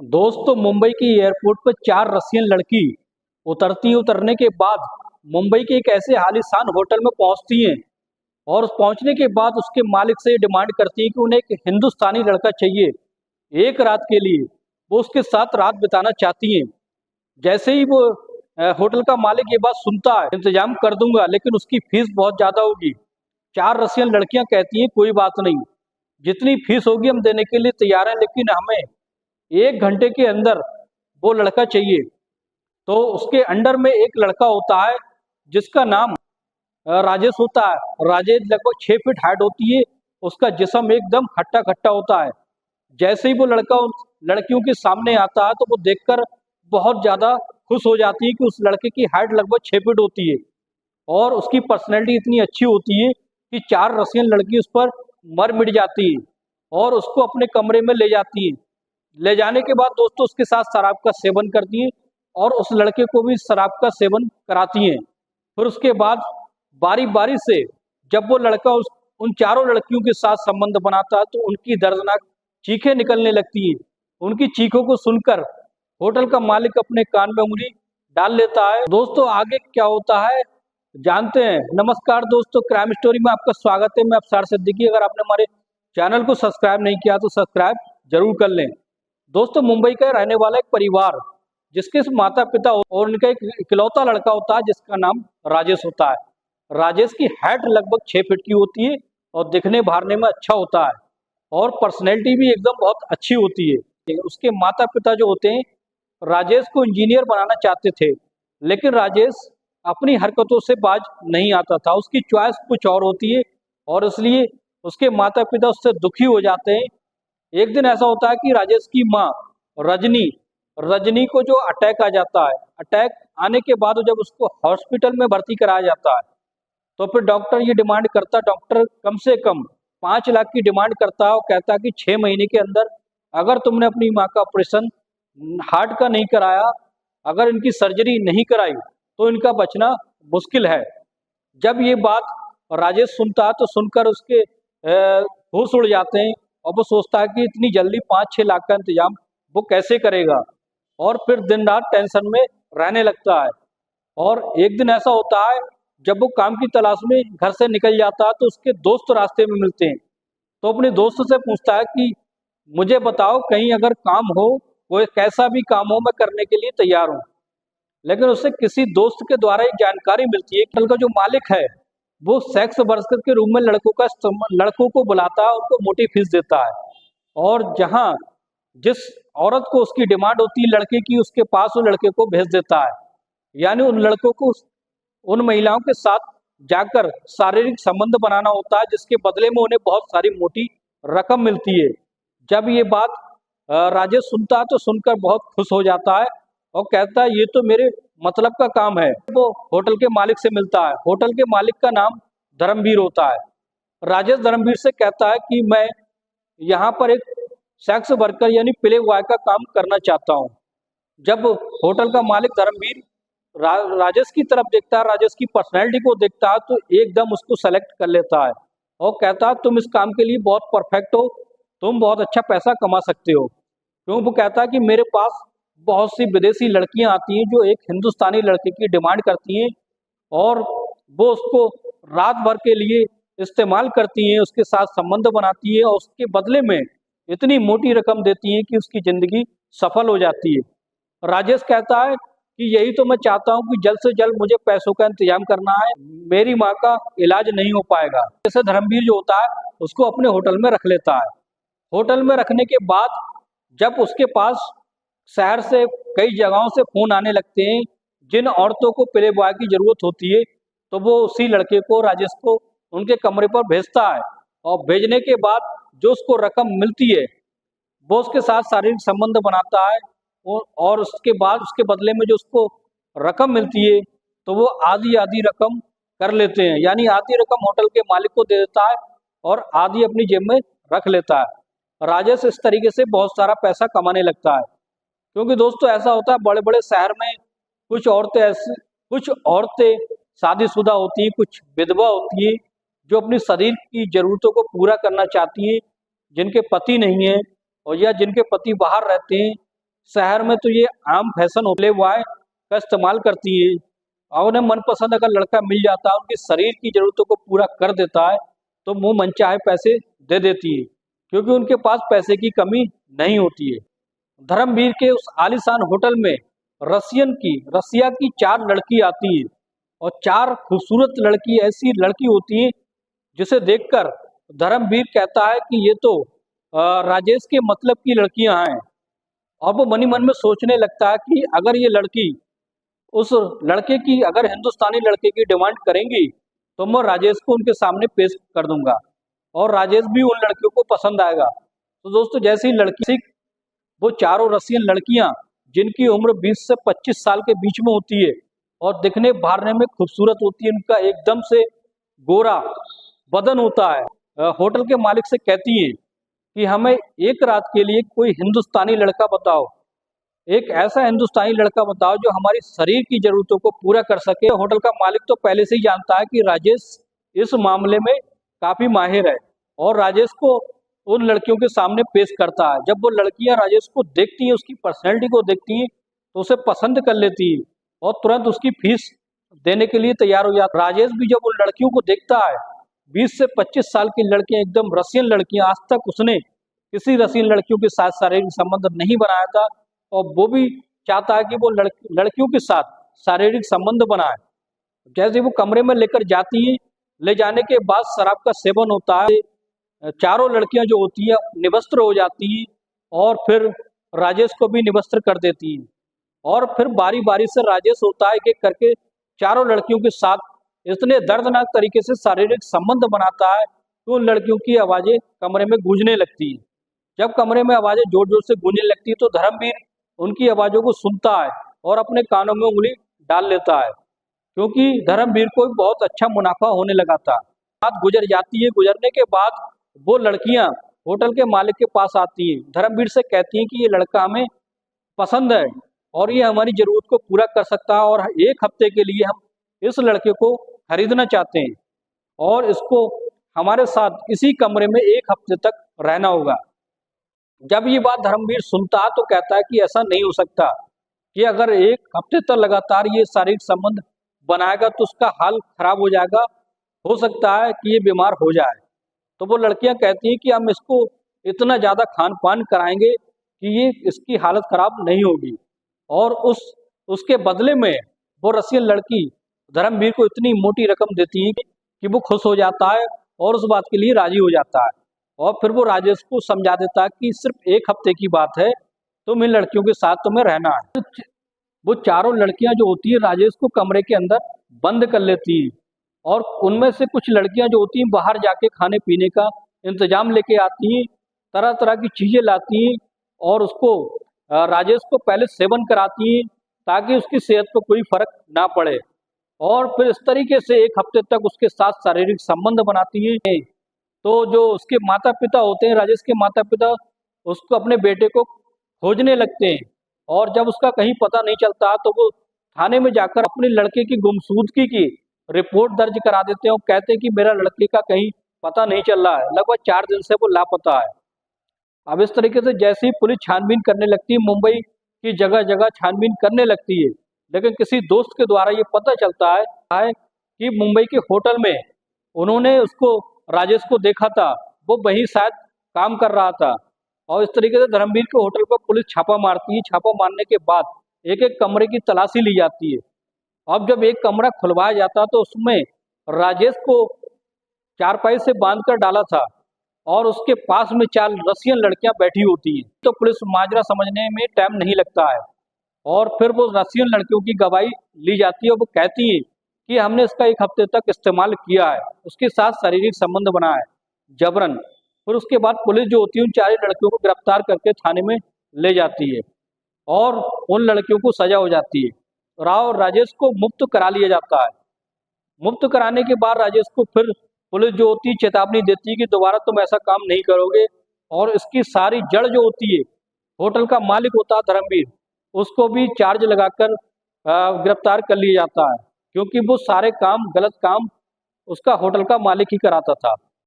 दोस्तों मुंबई की एयरपोर्ट पर 4 रशियन लड़की उतरने के बाद मुंबई के एक ऐसे आलीशान होटल में पहुंचती हैं। और उस पहुंचने के बाद उसके मालिक से ये डिमांड करती हैं कि उन्हें एक हिंदुस्तानी लड़का चाहिए एक रात के लिए। वो उसके साथ रात बिताना चाहती हैं। जैसे ही वो होटल का मालिक ये बात सुनता है, इंतजाम कर दूंगा लेकिन उसकी फीस बहुत ज्यादा होगी। 4 रशियन लड़कियां कहती हैं कोई बात नहीं, जितनी फीस होगी हम देने के लिए तैयार हैं, लेकिन हमें 1 घंटे के अंदर वो लड़का चाहिए। तो उसके अंडर में एक लड़का होता है जिसका नाम राजेश होता है। राजेश लगभग 6 फीट हाइट होती है। उसका जिस्म एकदम खट्टा खट्टा होता है। जैसे ही वो लड़का उन लड़कियों के सामने आता है तो वो देखकर बहुत ज्यादा खुश हो जाती है कि उस लड़के की हाइट लगभग 6 फीट होती है और उसकी पर्सनैलिटी इतनी अच्छी होती है कि 4 रशियन लड़की उस पर मर मिट जाती है और उसको अपने कमरे में ले जाती है। ले जाने के बाद दोस्तों उसके साथ शराब का सेवन करती हैं और उस लड़के को भी शराब का सेवन कराती हैं। फिर उसके बाद बारी बारी से जब वो लड़का उन चारों लड़कियों के साथ संबंध बनाता है तो उनकी दर्दनाक चीखें निकलने लगती हैं। उनकी चीखों को सुनकर होटल का मालिक अपने कान में उंगली डाल लेता है। दोस्तों आगे क्या होता है जानते हैं। नमस्कार दोस्तों, क्राइम स्टोरी में आपका स्वागत है। मैं अफसार सिद्दीकी। अगर आपने हमारे चैनल को सब्सक्राइब नहीं किया तो सब्सक्राइब जरूर कर लें। दोस्तों मुंबई का रहने वाला एक परिवार जिसके माता पिता और उनका एक इकलौता लड़का होता है जिसका नाम राजेश होता है। राजेश की हाइट लगभग 6 फीट की होती है और दिखने भारने में अच्छा होता है और पर्सनैलिटी भी एकदम बहुत अच्छी होती है। उसके माता पिता जो होते हैं राजेश को इंजीनियर बनाना चाहते थे, लेकिन राजेश अपनी हरकतों से बाज नहीं आता था। उसकी चॉइस कुछ और होती है और इसलिए उसके माता पिता उससे दुखी हो जाते हैं। एक दिन ऐसा होता है कि राजेश की माँ रजनी रजनी को जो अटैक आ जाता है। अटैक आने के बाद जब उसको हॉस्पिटल में भर्ती कराया जाता है तो फिर डॉक्टर ये डिमांड करता, डॉक्टर कम से कम 5 लाख की डिमांड करता है और कहता है कि 6 महीने के अंदर अगर तुमने अपनी माँ का ऑपरेशन हार्ट का नहीं कराया, अगर इनकी सर्जरी नहीं कराई तो इनका बचना मुश्किल है। जब ये बात राजेश सुनता है तो सुनकर उसके होश उड़ जाते हैं और वो सोचता है कि इतनी जल्दी 5-6 लाख का इंतजाम वो कैसे करेगा और फिर दिन रात टेंशन में रहने लगता है। और एक दिन ऐसा होता है जब वो काम की तलाश में घर से निकल जाता है तो उसके दोस्त रास्ते में मिलते हैं। तो अपने दोस्त से पूछता है कि मुझे बताओ कहीं अगर काम हो, कोई कैसा भी काम हो, मैं करने के लिए तैयार हूँ। लेकिन उसे किसी दोस्त के द्वारा एक जानकारी मिलती है कि होटल का जो मालिक है वो सेक्स वर्कर के रूप में लड़कों को बुलाता है, उनको मोटी फीस देता है और जहां जिस औरत को उसकी डिमांड होती है लड़के की, उसके पास वो लड़के को भेज देता है। यानी उन लड़कों को उन महिलाओं के साथ जाकर शारीरिक संबंध बनाना होता है जिसके बदले में उन्हें बहुत सारी मोटी रकम मिलती है। जब ये बात राजेश सुनता है तो सुनकर बहुत खुश हो जाता है और कहता है ये तो मेरे मतलब का काम है। वो होटल के मालिक से मिलता है। होटल के मालिक का नाम धर्मवीर होता है। राजेश धर्मवीर से कहता है कि मैं यहाँ पर एक सेक्स वर्कर यानी प्ले बॉय का काम करना चाहता हूँ। जब होटल का मालिक धर्मवीर राजेश की तरफ देखता है, राजेश की पर्सनैलिटी को देखता है तो एकदम उसको सेलेक्ट कर लेता है और कहता है तुम इस काम के लिए बहुत परफेक्ट हो, तुम बहुत अच्छा पैसा कमा सकते हो। क्यों? वो कहता है कि मेरे पास बहुत सी विदेशी लड़कियां आती हैं जो एक हिंदुस्तानी लड़के की डिमांड करती हैं और वो उसको रात भर के लिए इस्तेमाल करती हैं, उसके साथ संबंध बनाती है और उसके बदले में इतनी मोटी रकम देती हैं कि उसकी जिंदगी सफल हो जाती है। राजेश कहता है कि यही तो मैं चाहता हूं कि जल्द से जल्द मुझे पैसों का इंतजाम करना है, मेरी माँ का इलाज नहीं हो पाएगा। जैसे धर्मवीर जो होता है उसको अपने होटल में रख लेता है। होटल में रखने के बाद जब उसके पास शहर से कई जगहों से फोन आने लगते हैं जिन औरतों को प्ले बॉय की जरूरत होती है, तो वो उसी लड़के को राजेश को उनके कमरे पर भेजता है और भेजने के बाद जो उसको रकम मिलती है वो उसके साथ शारीरिक संबंध बनाता है और उसके बाद उसके बदले में जो उसको रकम मिलती है तो वो आधी आधी रकम कर लेते हैं। यानी आधी रकम होटल के मालिक को दे देता है और आधी अपनी जेब में रख लेता है। राजेश इस तरीके से बहुत सारा पैसा कमाने लगता है। क्योंकि दोस्तों ऐसा होता है बड़े बड़े शहर में कुछ औरतें शादीशुदा होती हैं, कुछ विधवा होती हैं जो अपनी शरीर की जरूरतों को पूरा करना चाहती हैं, जिनके पति नहीं है और या जिनके पति बाहर रहते हैं शहर में तो ये आम फैशन हो बॉय का इस्तेमाल करती हैं और उन्हें मनपसंद अगर लड़का मिल जाता है, उनके शरीर की जरूरतों को पूरा कर देता है, तो वो मनचाहे पैसे दे देती है क्योंकि उनके पास पैसे की कमी नहीं होती है। धर्मवीर के उस आलीशान होटल में रसिया की 4 लड़की आती हैं और 4 खूबसूरत लड़की ऐसी लड़की होती हैं जिसे देखकर धर्मवीर कहता है कि ये तो राजेश के मतलब की लड़कियां हैं। और वो मनी मन में सोचने लगता है कि अगर ये लड़की उस लड़के की अगर हिंदुस्तानी लड़के की डिमांड करेंगी तो मैं राजेश को उनके सामने पेश कर दूंगा और राजेश भी उन लड़कियों को पसंद आएगा। तो दोस्तों जैसी लड़की वो चारों रसियन लड़कियां जिनकी उम्र 20 से 25 साल के बीच में होती है और दिखने बाहरने में खूबसूरत होती है, उनका एकदम से गोरा बदन होता है, होटल के मालिक से कहती हैं कि हमें एक रात के लिए कोई हिंदुस्तानी लड़का बताओ, एक ऐसा हिंदुस्तानी लड़का बताओ जो हमारी शरीर की जरूरतों को पूरा कर सके। होटल का मालिक तो पहले से ही जानता है कि राजेश इस मामले में काफी माहिर है और राजेश को उन लड़कियों के सामने पेश करता है। जब वो लड़कियां राजेश को देखती हैं, उसकी पर्सनैलिटी को देखती हैं, तो उसे पसंद कर लेती है और तुरंत उसकी फीस देने के लिए तैयार हो जाता है। राजेश भी जब उन लड़कियों को देखता है, 20 से 25 साल की लड़कियां, एकदम रसियन लड़कियां, आज तक उसने किसी रसियन लड़कियों के साथ शारीरिक संबंध नहीं बनाया था और वो भी चाहता है कि वो लड़कियों के साथ शारीरिक संबंध बनाए। जैसे वो कमरे में लेकर जाती है, ले जाने के बाद शराब का सेवन होता है, चारों लड़कियां जो होती है निवस्त्र हो जाती हैं और फिर राजेश को भी निवस्त्र कर देती हैं और फिर बारी बारी से राजेश होता है कि करके चारों लड़कियों के साथ इतने दर्दनाक तरीके से शारीरिक संबंध बनाता है कि उन लड़कियों की आवाजें कमरे में गूंजने लगती हैं। जब कमरे में आवाजें जोर जोर से गूंजने लगती है तो धर्मवीर उनकी आवाजों को सुनता है और अपने कानों में उंगली डाल लेता है क्योंकि धर्मवीर को बहुत अच्छा मुनाफा होने लगा था। बात गुजर जाती है। गुजरने के बाद वो लड़कियां होटल के मालिक के पास आती हैं, धर्मवीर से कहती हैं कि ये लड़का हमें पसंद है और ये हमारी जरूरत को पूरा कर सकता है और 1 हफ्ते के लिए हम इस लड़के को खरीदना चाहते हैं और इसको हमारे साथ इसी कमरे में 1 हफ्ते तक रहना होगा। जब ये बात धर्मवीर सुनता है तो कहता है कि ऐसा नहीं हो सकता कि अगर 1 हफ्ते तक लगातार ये शारीरिक संबंध बनाएगा तो उसका हाल खराब हो जाएगा, हो सकता है कि ये बीमार हो जाए। तो वो लड़कियां कहती हैं कि हम इसको इतना ज़्यादा खान पान कराएंगे कि ये इसकी हालत खराब नहीं होगी और उसके बदले में वो रसियन लड़की धर्मवीर को इतनी मोटी रकम देती है कि वो खुश हो जाता है और उस बात के लिए राजी हो जाता है और फिर वो राजेश को समझा देता है कि सिर्फ 1 हफ्ते की बात है, तुम इन लड़कियों के साथ तुम्हें रहना है। वो चारों लड़कियां जो होती है राजेश को कमरे के अंदर बंद कर लेती है और उनमें से कुछ लड़कियां जो होती हैं बाहर जाके खाने पीने का इंतजाम लेके आती हैं, तरह तरह की चीजें लाती हैं और उसको राजेश को पहले सेवन कराती हैं ताकि उसकी सेहत पर कोई फर्क ना पड़े और फिर इस तरीके से 1 हफ्ते तक उसके साथ शारीरिक संबंध बनाती हैं। तो जो उसके माता पिता होते हैं, राजेश के माता पिता, उसको अपने बेटे को खोजने लगते हैं और जब उसका कहीं पता नहीं चलता तो वो थाने में जाकर अपने लड़के की गुमशुदगी की रिपोर्ट दर्ज करा देते हैं और कहते हैं कि मेरा लड़के का कहीं पता नहीं चल रहा है, लगभग 4 दिन से वो लापता है। अब इस तरीके से जैसे ही पुलिस छानबीन करने लगती है, मुंबई की जगह जगह छानबीन करने लगती है, लेकिन किसी दोस्त के द्वारा ये पता चलता है कि मुंबई के होटल में उन्होंने उसको राजेश को देखा था, वो वहीं शायद काम कर रहा था और इस तरीके से धर्मवीर के होटल पर पुलिस छापा मारती है। छापा मारने के बाद एक एक कमरे की तलाशी ली जाती है। अब जब एक कमरा खुलवाया जाता तो उसमें राजेश को चारपाई से बांधकर डाला था और उसके पास में 4 रसियन लड़कियां बैठी होती हैं। तो पुलिस माजरा समझने में टाइम नहीं लगता है और फिर वो रसियन लड़कियों की गवाही ली जाती है और वो कहती है कि हमने इसका 1 हफ्ते तक इस्तेमाल किया है, उसके साथ शारीरिक संबंध बनाया है जबरन। फिर उसके बाद पुलिस जो होती है उन 4 लड़कियों को गिरफ्तार करके थाने में ले जाती है और उन लड़कियों को सजा हो जाती है। राजेश को मुक्त करा लिया जाता है। मुक्त कराने के बाद राजेश को फिर पुलिस जो होती है चेतावनी देती है कि दोबारा तुम ऐसा काम नहीं करोगे और इसकी सारी जड़ जो होती है, होटल का मालिक होता है धर्मवीर, उसको भी चार्ज लगाकर गिरफ्तार कर लिया जाता है क्योंकि वो सारे काम, गलत काम उसका होटल का मालिक ही कराता था।